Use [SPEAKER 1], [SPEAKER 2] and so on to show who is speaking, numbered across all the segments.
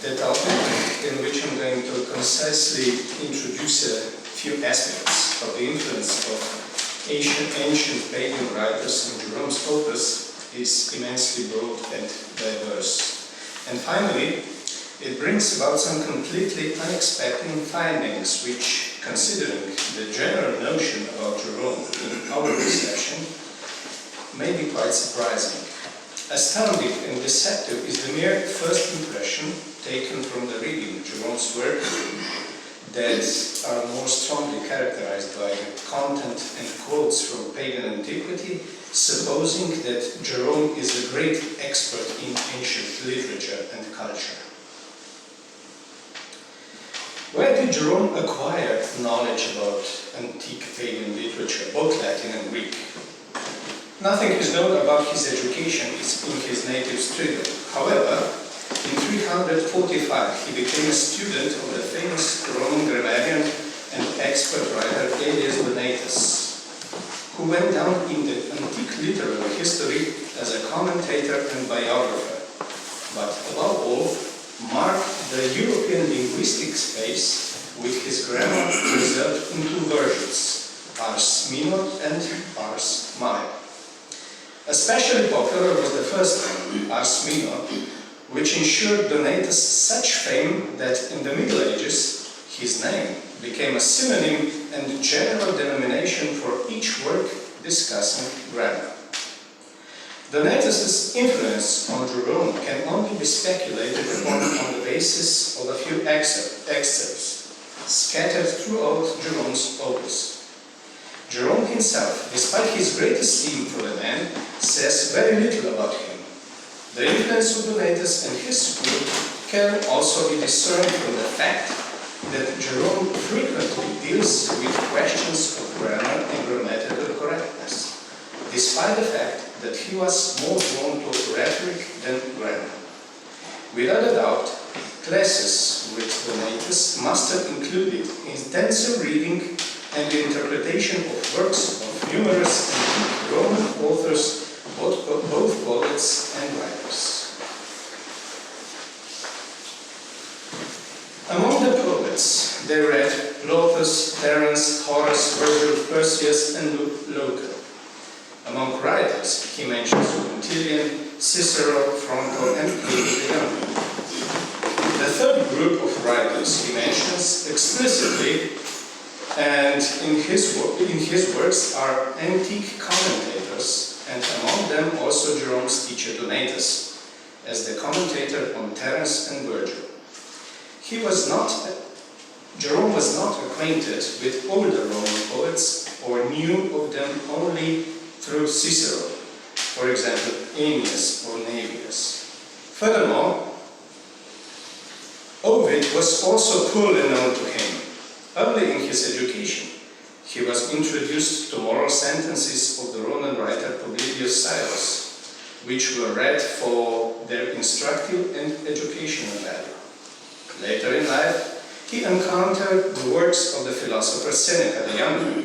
[SPEAKER 1] that document, in which I'm going to concisely introduce a few aspects of the influence of ancient pagan writers in Jerome's Opus, is immensely broad and diverse. And finally, it brings about some completely unexpected findings which, considering the general notion about Jerome in our perception, may be quite surprising. Astounding and deceptive is the mere first impression taken from the reading of Jerome's work that are more strongly characterized by the content and quotes from pagan antiquity, supposing that Jerome is a great expert in ancient literature and culture. Where did Jerome acquire knowledge about antique pagan literature, both Latin and Greek? Nothing is known about his education in his native Strigul. However, in 345 he became a student of the famous Roman grammarian and expert writer Aelius Donatus, who went down in the antique literary history as a commentator and biographer, but above all, marked the European linguistic space with his grammar preserved in two versions, Ars Minor and Ars Major. Especially popular was the first one, Ars Minor, which ensured Donatus such fame that in the Middle Ages his name became a synonym and general denomination for each work discussing grammar. Donatus' influence on Jerome can only be speculated upon on the basis of a few excerpts scattered throughout Jerome's Opus. Jerome himself, despite his great esteem for the man, says very little about him. The influence of Donatus and his school can also be discerned from the fact that Jerome frequently deals with questions of grammar and grammatical correctness, despite the fact that he was more drawn to rhetoric than grammar. Without a doubt, classes with Donatus must have included intensive reading and the interpretation of works of numerous antique Roman authors, both poets and writers. Among the poets, they read Plautus, Terence, Horace, Virgil, Persius, and Lucan. Among writers, he mentions Quintilian, Cicero, Fronto, and Pliny the Younger. The third group of writers he mentions explicitly, and in his works are antique commentators, and among them also Jerome's teacher Donatus, as the commentator on Terence and Virgil. Jerome was not acquainted with older Roman poets or knew of them only through Cicero, for example, Ennius or Naevius. Furthermore, Ovid was also poorly known to him. Early in his education, he was introduced to moral sentences of the Roman writer Publius Syrus, which were read for their instructive and educational value. Later in life, he encountered the works of the philosopher Seneca the Younger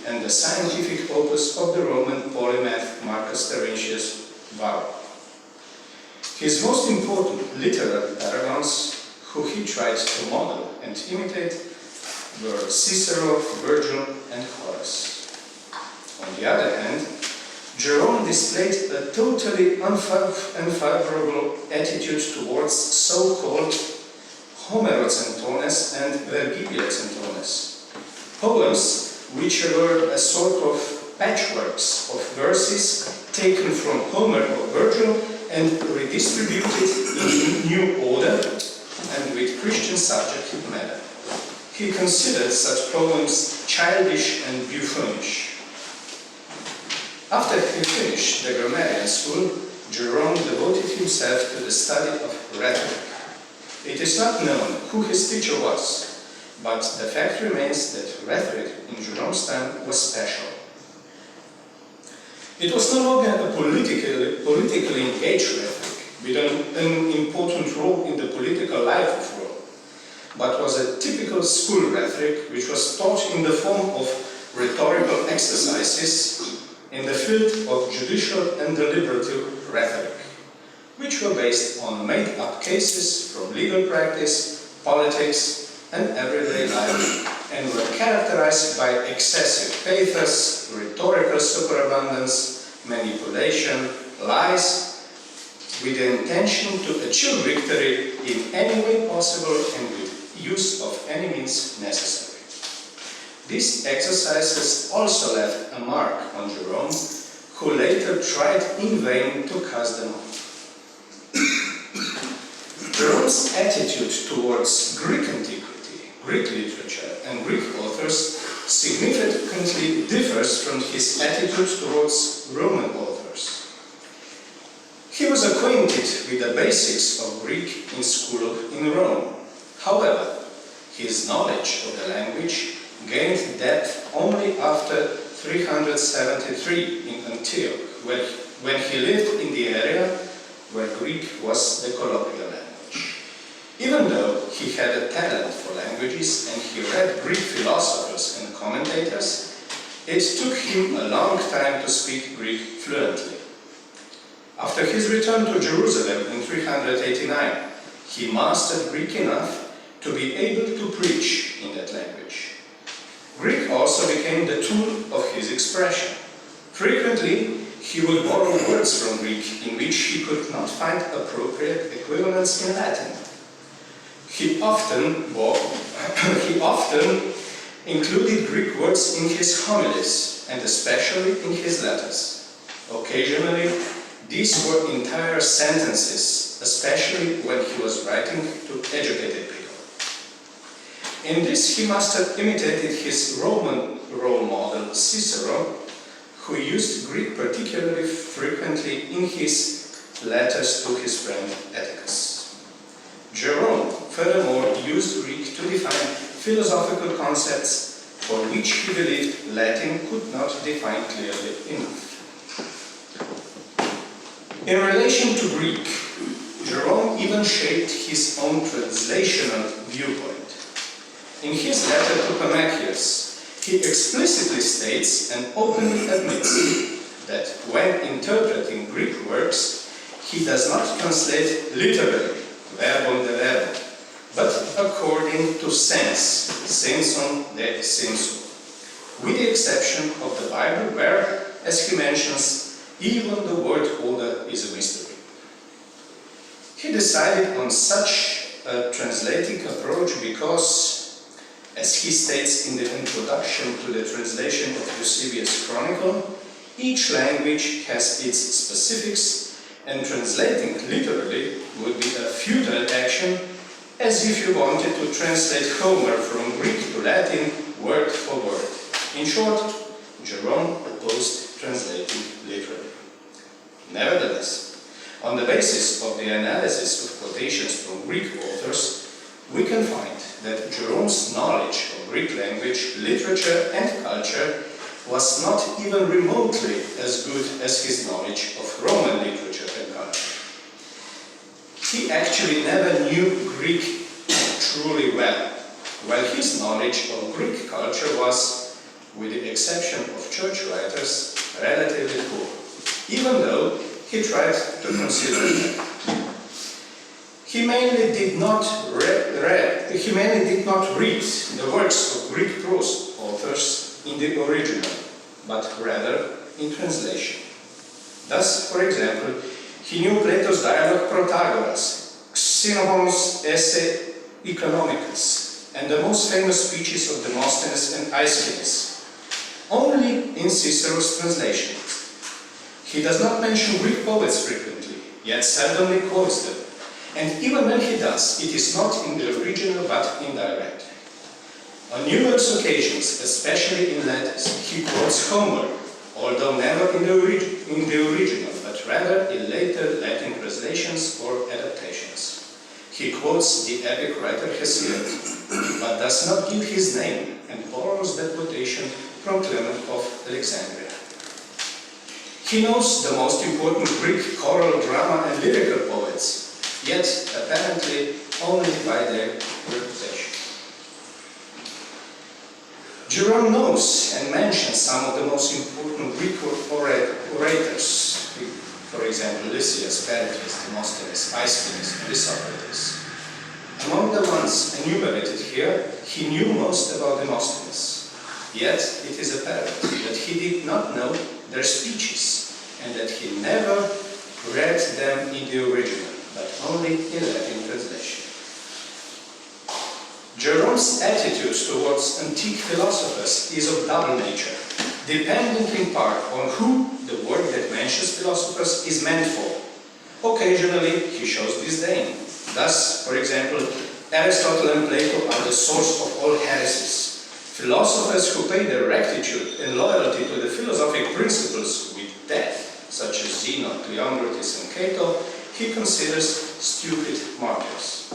[SPEAKER 1] and the scientific opus of the Roman polymath Marcus Terentius Varro. His most important literary paragons, who he tried to model and imitate, were Cicero, Virgil, and Horace. On the other hand, Jerome displayed a totally unfavorable attitude towards so-called Homerocentones and Vergiliocentones, poems which were a sort of patchworks of verses taken from Homer or Virgil and redistributed in new order and with Christian subject matter. He considered such poems childish and buffoonish. After he finished the grammarian school, Jerome devoted himself to the study of rhetoric. It is not known who his teacher was, but the fact remains that rhetoric in Jerome's time was special. It was no longer a politically engaged rhetoric with an important role in the political life of Rome, but was a typical school rhetoric which was taught in the form of rhetorical exercises in the field of judicial and deliberative rhetoric, which were based on made-up cases from of legal practice, politics, and everyday life, and were characterized by excessive pathos, rhetorical superabundance, manipulation, lies, with the intention to achieve victory in any way possible and with use of any means necessary. These exercises also left a mark on Jerome, who later tried in vain to cast them off. Jerome's attitude towards Greek antiquity, Greek literature, and Greek authors significantly differs from his attitude towards Roman authors. He was acquainted with the basics of Greek in school in Rome. However, his knowledge of the language gained depth only after 373 in Antioch, when he lived in the area where Greek was the colloquial language. Even though he had a talent for languages and he read Greek philosophers and commentators, it took him a long time to speak Greek fluently. After his return to Jerusalem in 389, he mastered Greek enough to be able to preach in that language. Greek also became the tool of his expression. Frequently, he would borrow words from Greek in which he could not find appropriate equivalents in Latin. He often included Greek words in his homilies, and especially in his letters. Occasionally, these were entire sentences, especially when he was writing to educated people. In this, he must have imitated his Roman role model, Cicero, who used Greek particularly frequently in his letters to his friend Atticus. Jerome, furthermore, used Greek to define philosophical concepts for which he believed Latin could not define clearly enough. In relation to Greek, Jerome even shaped his own translational viewpoint. In his letter to Pammachius, he explicitly states and openly admits that when interpreting Greek works, he does not translate literally, verbum de verbum, but according to sense, senson de sensu, with the exception of the Bible where, as he mentions, even the word order is a mystery. He decided on such a translating approach because, as he states in the introduction to the translation of Eusebius' Chronicle, each language has its specifics, and translating literally would be a futile action, as if you wanted to translate Homer from Greek to Latin word for word. In short, Jerome opposed translating literally. Nevertheless, on the basis of the analysis of quotations from Greek authors, we can find that Jerome's knowledge of Greek language, literature, and culture was not even remotely as good as his knowledge of Roman literature and culture. He actually never knew Greek truly well, while his knowledge of Greek culture was, with the exception of church writers, relatively poor, even though he tried to consider them. He mainly did not read the works of Greek prose authors in the original, but rather in translation. Thus, for example, he knew Plato's dialogue Protagoras, Xenophon's essay Economicus, and the most famous speeches of Demosthenes and Aeschylus, only in Cicero's translation. He does not mention Greek poets frequently, yet seldomly quotes them, and even when he does, it is not in the original but indirect. On numerous occasions, especially in letters, he quotes Homer, although never in the original, but rather in later Latin translations or adaptations. He quotes the epic writer Hesiod, but does not give his name and borrows that quotation from Clement of Alexandria. He knows the most important Greek choral, drama and lyrical poets, yet apparently only by their reputation. Jerome knows and mentions some of the most important Greek orators, for example, Lysias, Pericles, Demosthenes, Aeschylus, and Socrates. Among the ones enumerated here, he knew most about Demosthenes. Yet it is apparent that he did not know their speeches, and that he never read them in the original, but only in Latin translation. Jerome's attitude towards antique philosophers is of double nature, depending in part on who the work that mentions philosophers is meant for. Occasionally, he shows disdain. Thus, for example, Aristotle and Plato are the source of all heresies. Philosophers who pay their rectitude and loyalty to the philosophic principles with death, such as Zeno, Cleombrotus, and Cato, he considers stupid martyrs.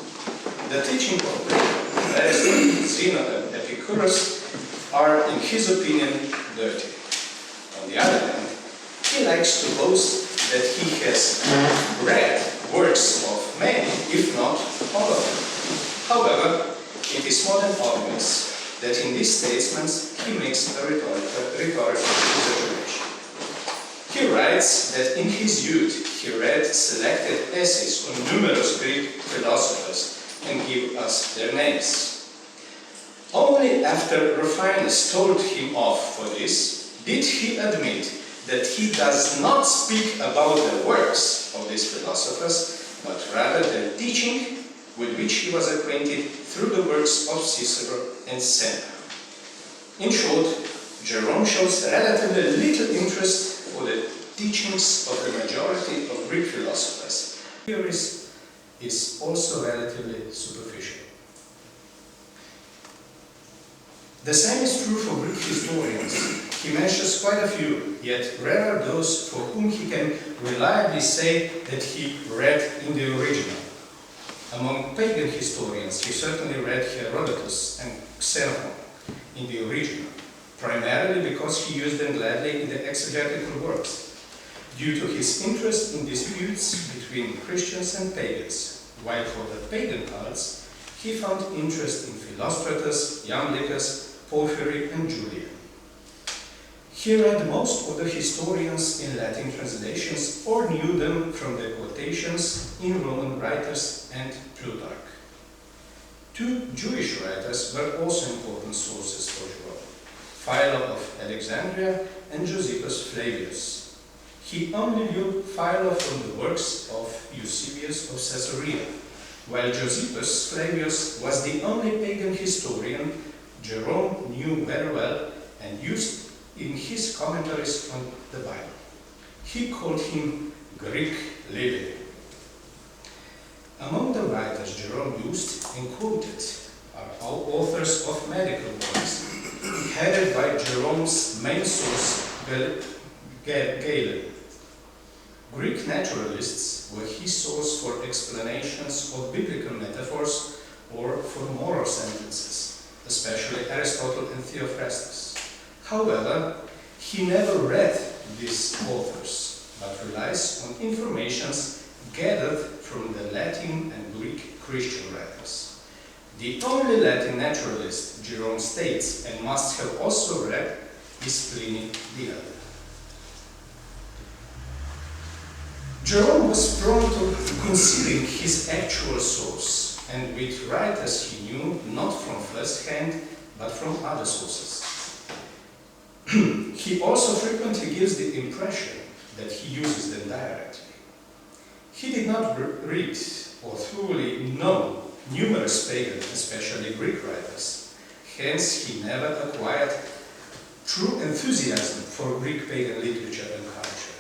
[SPEAKER 1] The teaching of Plato, Aristotle, Zeno, and Epicurus are, in his opinion, dirty. On the other hand, he likes to boast that he has read works of many, if not all of them. However, it is more than obvious that in these statements he makes a rhetorical exaggeration. He writes that in his youth he read selected essays on numerous Greek philosophers and give us their names. Only after Rufinus told him off for this did he admit that he does not speak about the works of these philosophers, but rather their teaching, with which he was acquainted through the works of Cicero and Seneca. In short, Jerome shows relatively little interest for the teachings of the majority of Greek philosophers. Theories is also relatively superficial. The same is true for Greek historians. He mentions quite a few, yet rare are those for whom he can reliably say that he read in the original. Among pagan historians, he certainly read Herodotus and Xenophon in the original, primarily because he used them gladly in the exegetical works, due to his interest in disputes between Christians and pagans, while for the pagan cults, he found interest in Philostratus, Iamblichus, Porphyry, and Julian. He read most of the historians in Latin translations or knew them from the quotations in Roman writers and Plutarch. Two Jewish writers were also important sources for Jerome, Philo of Alexandria and Josephus Flavius. He only knew Philo from the works of Eusebius of Caesarea, while Josephus Flavius was the only pagan historian Jerome knew very well and used in his commentaries on the Bible. He called him Greek Lille. Among the writers Jerome used and quoted are all authors of medical works, headed by Jerome's main source, Galen. Greek naturalists were his source for explanations of biblical metaphors or for moral sentences, especially Aristotle and Theophrastus. However, he never read these authors, but relies on informations gathered from the Latin and Greek Christian writers. The only Latin naturalist Jerome states and must have also read is Pliny the Elder. Jerome was prone to concealing his actual source, and with writers he knew not from first hand, but from other sources. He also frequently gives the impression that he uses them directly. He did not read or thoroughly know numerous pagan, especially Greek writers. Hence, he never acquired true enthusiasm for Greek pagan literature and culture.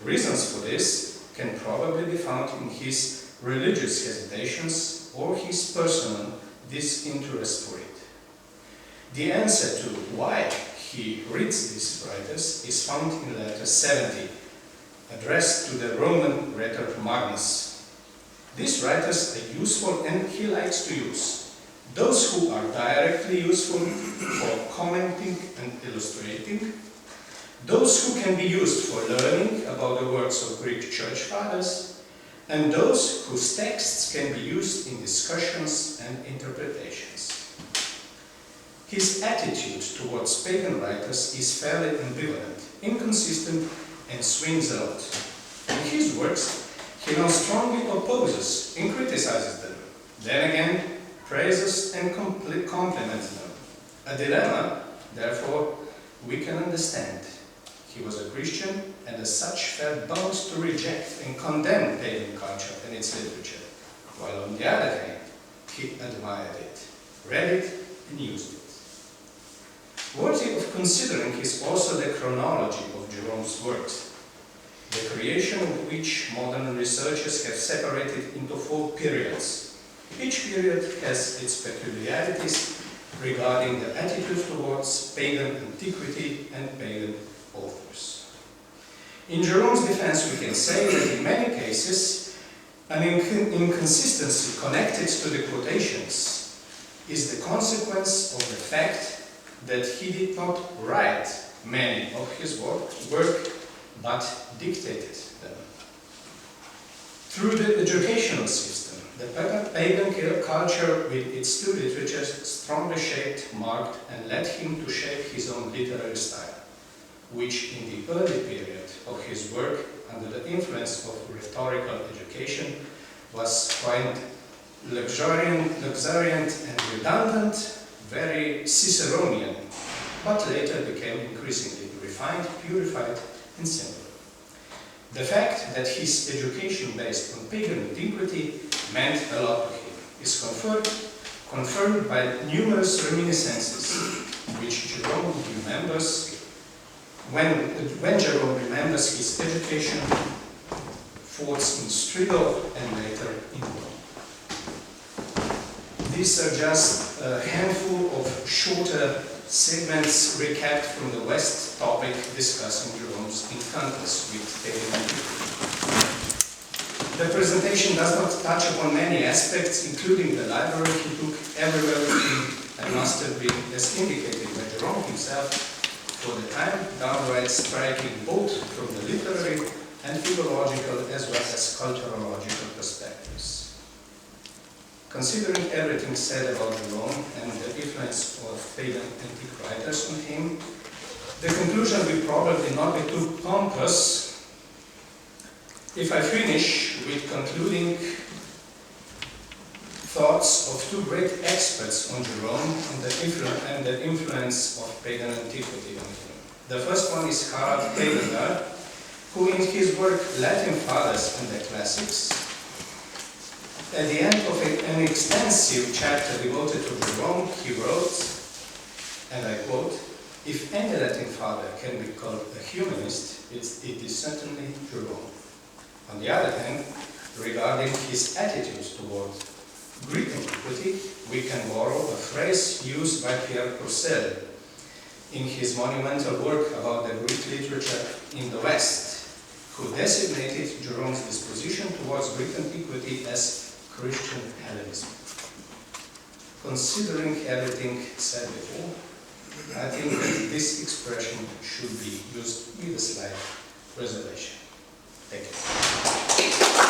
[SPEAKER 1] Reasons for this can probably be found in his religious hesitations or his personal disinterest for it. The answer to why he reads these writers is found in letter 70, addressed to the Roman rhetor Magnus. These writers are useful and he likes to use. Those who are directly useful for commenting and illustrating, those who can be used for learning about the works of Greek church fathers, and those whose texts can be used in discussions and interpretations. His attitude towards pagan writers is fairly ambivalent, inconsistent, and swings a lot. In his works, he now strongly opposes and criticizes them. then again praises and compliments them. A dilemma, therefore, we can understand. He was a Christian and as such felt bound to reject and condemn pagan culture and its literature, while on the other hand, he admired it, read it and used it. Worthy of considering is also the chronology of Jerome's works, the creation of which modern researchers have separated into 4 periods. Each period has its peculiarities regarding the attitude towards pagan antiquity and pagan authors. In Jerome's defense, we can say that in many cases, an inconsistency connected to the quotations is the consequence of the fact that he did not write many of his work, but dictated them. Through the educational system, the pagan culture with its 2 literatures strongly shaped, marked, and led him to shape his own literary style, which in the early period of his work, under the influence of rhetorical education, was quite luxuriant and redundant, very Ciceronian, but later became increasingly refined, purified, and simple. The fact that his education based on pagan antiquity meant a lot to him is confirmed by numerous reminiscences which Jerome remembers when Jerome remembers his education, thoughts in Stridov and later in Rome. These are just a handful of shorter segments recapped from the West topic discussing Jerome's encounters with pagan antiquity. The presentation does not touch upon many aspects, including the library he took everywhere with him and must have been, as indicated by Jerome himself, for the time downright striking both from the literary and philological as well as culturological perspectives. Considering everything said about Jerome and the influence of pagan antique writers on him, the conclusion will probably not be too pompous if I finish with concluding thoughts of 2 great experts on Jerome and the influence of pagan antiquity on him. The first one is Harald Heidegger, who in his work Latin Fathers and the Classics, at the end of an extensive chapter devoted to Jerome, he wrote, and I quote, "If any Latin father can be called a humanist, it is certainly Jerome." On the other hand, regarding his attitudes toward Greek antiquity, we can borrow a phrase used by Pierre Courcelle in his monumental work about the Greek literature in the West, who designated Jerome's disposition towards Greek antiquity as Christian Hellenism. Considering everything said before, I think that this expression should be used with a slight reservation. Thank you.